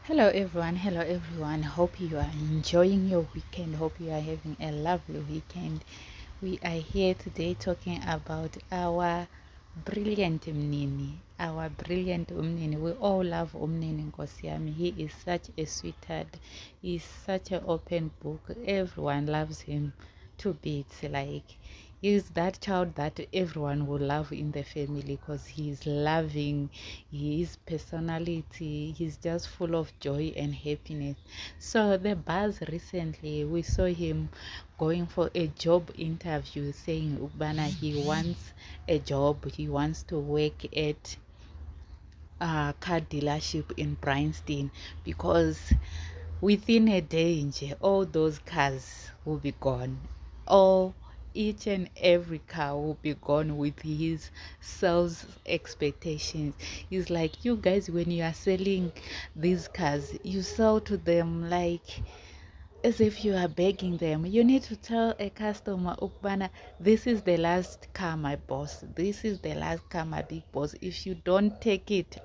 Hello everyone, hope you are enjoying your weekend. Hope you are having a lovely weekend. We are here today talking about our brilliant Umnini. We all love Umnini Nkosiyami. He is such a sweetheart. He is such an open book. Everyone loves him to bits. Like, he's that child that everyone will love in the family because he's loving, his personality, he's just full of joy and happiness. So the buzz recently, we saw him going for a job interview, saying Ubana he wants a job, he wants to work at a car dealership in Bryanston, because within a day all those cars will be gone. All Each and every car will be gone with his sales expectations. It's like, you guys, when you are selling these cars, you sell to them like as if you are begging them. You need to tell a customer, Ukbana, this is the last car, my boss. This is the last car, my big boss. If you don't take it,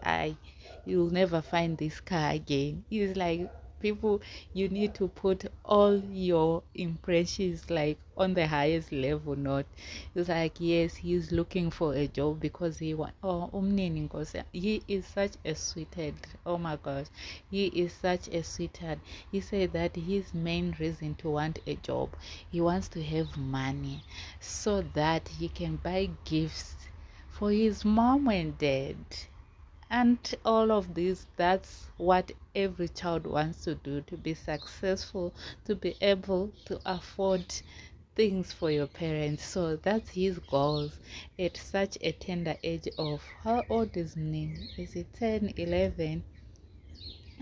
you'll never find this car again. It's like, people, you need to put all your impressions like on the highest level. Not, it's like, yes, he's looking for a job because he want. Oh, Umnini Nkosi, he is such a sweetheart. Oh my gosh, he is such a sweetheart. He said that his main reason to want a job, he wants to have money so that he can buy gifts for his mom and dad. And all of this, that's what every child wants to do, to be successful, to be able to afford things for your parents. So that's his goals at such a tender age of, how old is Nin? Is it 10, 11?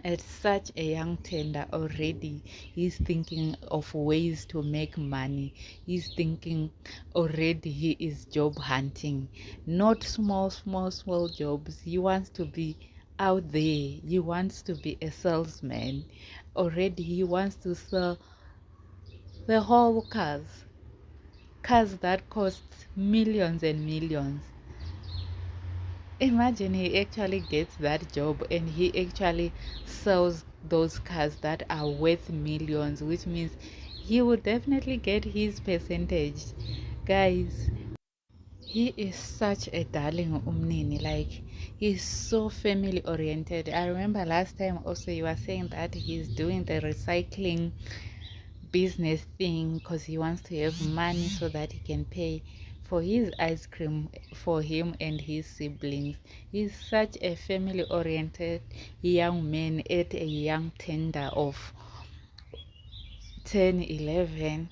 At such a young tender already, he's thinking of ways to make money. He's thinking already, he is job hunting, not small jobs. He wants to be out there. He wants to be a salesman. Already he wants to sell the whole cars that cost millions and millions. Imagine he actually gets that job and he actually sells those cars that are worth millions, which means he will definitely get his percentage. Guys, he is such a darling, Umnini. Like, he's so family oriented. I remember last time also you were saying that he's doing the recycling business thing because he wants to have money so that he can pay for his ice cream for him and his siblings. He's such a family oriented young man at a young tender of 10, 11.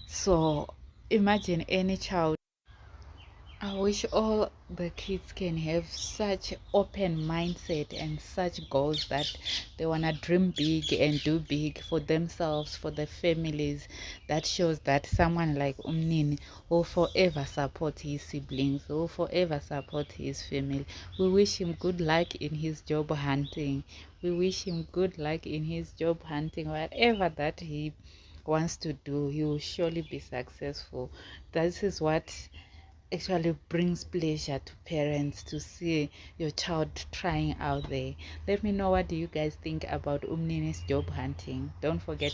So imagine any child. I wish all the kids can have such open mindset and such goals that they want to dream big and do big for themselves, for their families. That shows that someone like Umnini will forever support his siblings, will forever support his family. We wish him good luck in his job hunting. We wish him good luck in his job hunting. Whatever that he wants to do, he will surely be successful. This is what actually brings pleasure to parents, to see your child trying out there. Let me know, what do you guys think about Umnini's job hunting? Don't forget